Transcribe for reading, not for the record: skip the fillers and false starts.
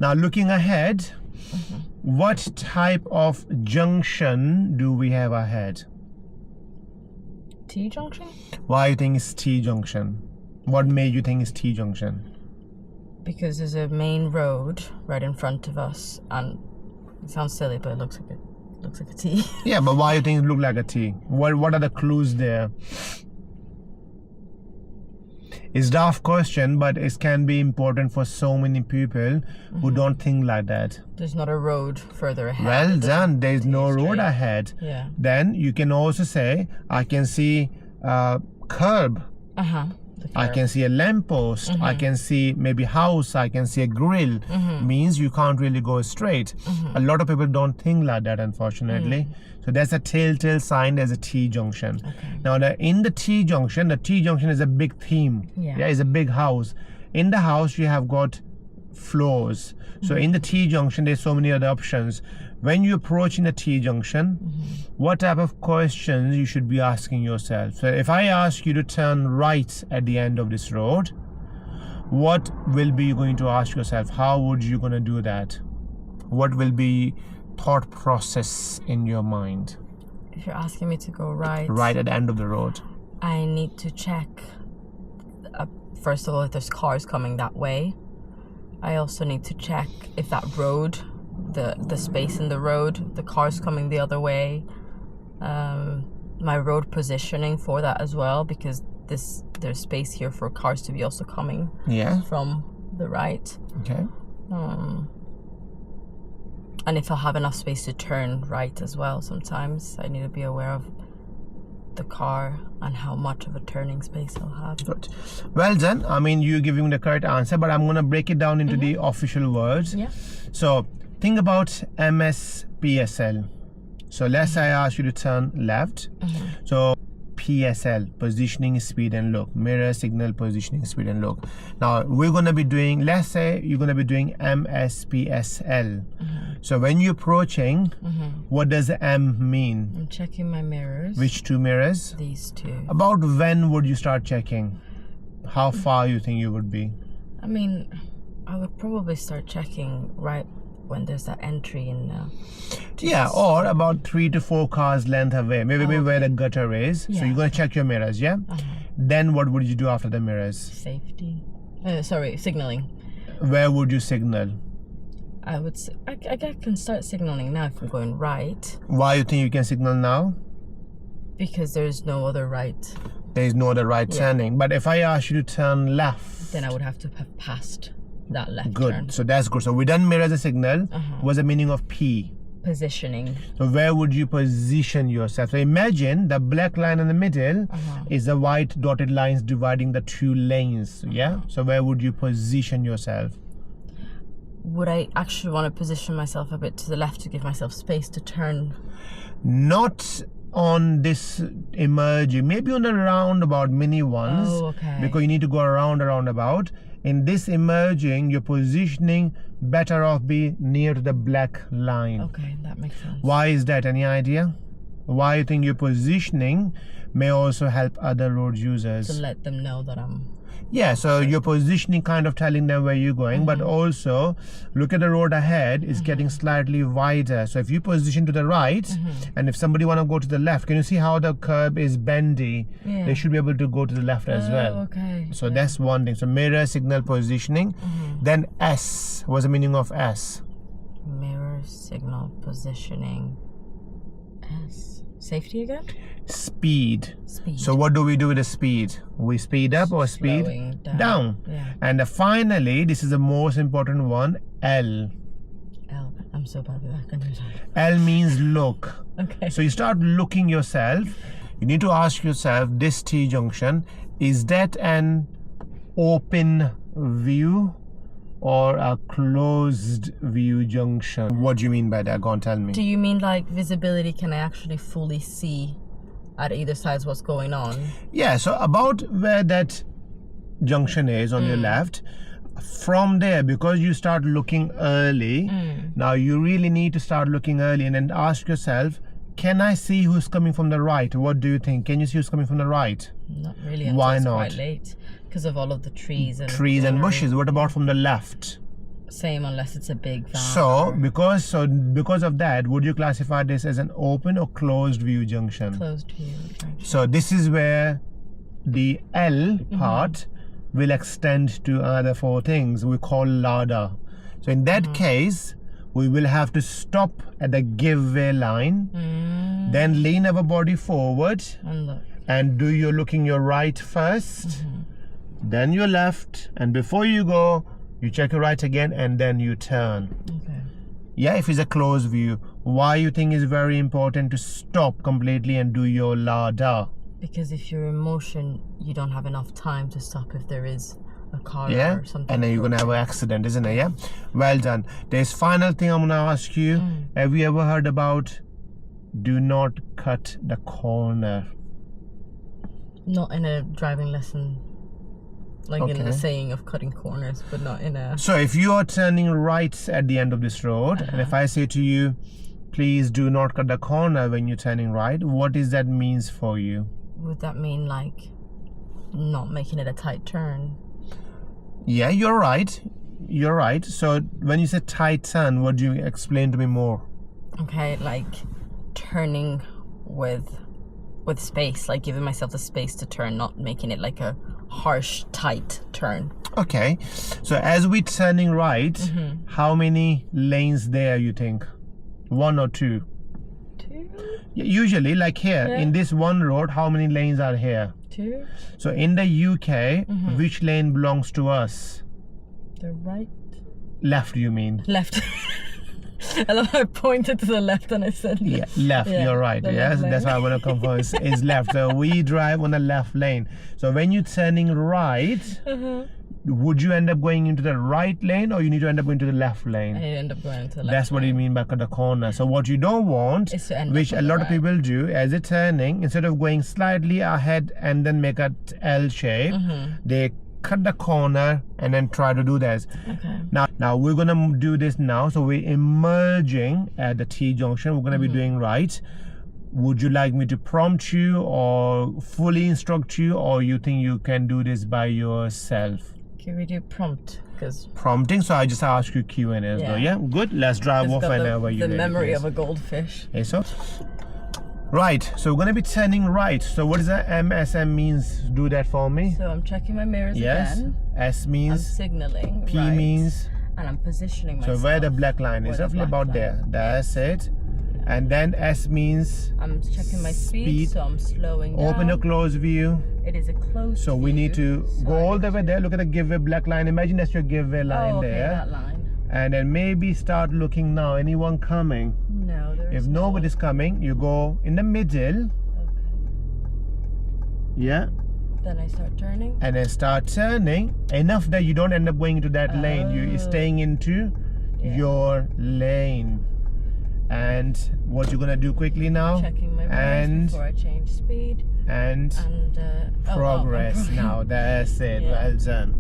Now looking ahead, what type of junction do we have ahead? T Junction? Why do you think it's T Junction? What made you think it's T Junction? Because there's a main road right in front of us, and it sounds silly, but it looks like a T. Yeah, but why do you think it look like a T? What are the clues there? It's a daft question, but it can be important for so many people who don't think like that. There's not a road further ahead. Well done. There's no road straight ahead. Yeah. Then you can also say, I can see a curb. I can see a lamppost. I can see maybe house. I can see a grill. Means you can't really go straight. A lot of people don't think like that, unfortunately. So that's a telltale sign. There's a T junction. Now in the T junction is a big theme. Yeah, it's a big house. In the house you have got floors. So in the T junction there's so many other options. When you approach in the T junction, what type of questions you should be asking yourself? So if I ask you to turn right at the end of this road, what will be you going to ask yourself? How would you going to do that? What will be thought process in your mind? If you're asking me to go right at the end of the road, I need to check, first of all, if there's cars coming that way. I also need to check if that road, the space in the road, the cars coming the other way, my road positioning for that as well, because there's space here for cars to be also coming from the right. Okay. And if I have enough space to turn right as well, sometimes I need to be aware of the car and how much of a turning space I'll have. Good. Well done. I mean, you're giving the correct answer, but I'm going to break it down into the official words. Yeah. So think about MSPSL. So let's say I ask you to turn left. So PSL, positioning, speed and look. Mirror, signal, positioning, speed and look. Now we're going to be doing, let's say you're going to be doing MSPSL. So when you're approaching, what does the M mean? I'm checking my mirrors. Which two mirrors? These two. About when would you start checking? How far you think you would be? I mean, I would probably start checking right when there's that entry in. Yeah, or about 3 to 4 cars length away, maybe where the gutter is. So you're going to check your mirrors, yeah? Then what would you do after the mirrors? Safety. Signaling. Where would you signal? I would. I can start signaling now if I'm going right. Why you think you can signal now? Because there's no other right. There is no other right turning. But if I ask you to turn left, then I would have to have passed that left good turn. So that's good. So we done mirror as a signal. What's the meaning of P? Positioning. So where would you position yourself? So imagine the black line in the middle is the white dotted lines dividing the two lanes. Yeah. So where would you position yourself? Would I actually want to position myself a bit to the left to give myself space to turn? Not on this emerging, maybe on the roundabout mini ones. Oh, okay. Because you need to go around a roundabout. In this emerging, your positioning better off be near to the black line. Okay, that makes sense. Why is that? Any idea? Why you think your positioning may also help other road users? To let them know that I'm... Yeah, so your positioning kind of telling them where you're going, but also look at the road ahead is getting slightly wider. So if you position to the right, and if somebody want to go to the left, can you see how the curb is bendy? Yeah. They should be able to go to the left as well. Okay. So that's one thing. So mirror, signal, positioning. Then S. What's the meaning of S? Mirror, signal, positioning. S. Safety again? Speed. Speed. So what do we do with the speed? We speed up or speed Slowing down. Yeah. And finally, this is the most important one, L. L. I'm so bad with that. L means look. Okay. So you start looking yourself. You need to ask yourself, this T junction, is that an open view or a closed view junction? What do you mean by that? Go on, tell me. Do you mean like visibility? Can I actually fully see at either side what's going on? Yeah, so about where that junction is on your left, from there, because you start looking early, now you really need to start looking early and then ask yourself, can I see who's coming from the right? What do you think? Can you see who's coming from the right? Not really. Until Why it's not? quite late because of all of the trees and bushes. What about from the left? Same, unless it's a big van. So because of that, would you classify this as an open or closed view junction? Closed view. So this is where the L part will extend to other 4 things we call ladder. So in that case, we will have to stop at the give way line, then lean our body forward and do your looking your right first, then your left, and before you go, you check your right again and then you turn. Okay. Yeah, if it's a closed view, why you think it's very important to stop completely and do your ladder? Because if you're in motion, you don't have enough time to stop if there is a car or something. And then you're gonna have an accident, isn't it? Yeah. Well done. There's final thing I'm gonna ask you. Have you ever heard about do not cut the corner? Not in a driving lesson, like in the saying of cutting corners, but not in a... So if you are turning right at the end of this road, and if I say to you, please do not cut the corner when you're turning right, what does that means for you? Would that mean like not making it a tight turn? Yeah, you're right. You're right. So when you say tight turn, what do you explain to me more? Okay, like turning with space, like giving myself the space to turn, not making it like a harsh, tight turn. Okay. So as we turning right, how many lanes there you think? 1 or 2? 2? Usually, like here, in this one road, how many lanes are here? 2. So in the UK, which lane belongs to us? The right? Left, you mean? Left. I love how I pointed to the left and I said left. You're right. Yes, that's why I want to confirm is left. So we drive on the left lane. So when you're turning right, would you end up going into the right lane or you need to end up going to the left lane? I end up going to the left. That's what you mean by cut the corner. So what you don't want, is to end which a lot of people do, as they're turning, instead of going slightly ahead and then make a L shape, they cut the corner and then try to do this. Okay. Now we're gonna do this now. So we're emerging at the T junction. We're gonna be doing right. Would you like me to prompt you or fully instruct you, or you think you can do this by yourself? Can we do prompt? Because prompting, so I just ask you Q&A though. Yeah, good. Let's drive off whenever you. The memory of a goldfish. Okay, so right, so we're gonna be turning right. So what does that MSM means? Do that for me. So I'm checking my mirrors again. S means I'm signaling. P means. And I'm positioning myself. So where the black line is, roughly about there. That's it. And then S means I'm checking my speed, so I'm slowing down. Open or close view. It is a closed So we need to go all the way there. Look at the giveaway black line. Imagine that's your giveaway line there. That line. And then maybe start looking now. Anyone coming? No, there is If nobody's coming, you go in the middle. Okay. Yeah. Then I start turning. And then start turning enough that you don't end up going into that lane. You're staying into your lane. And what you're gonna do quickly now? Checking my mirrors before I change speed. And progress. Now that's it. Well done.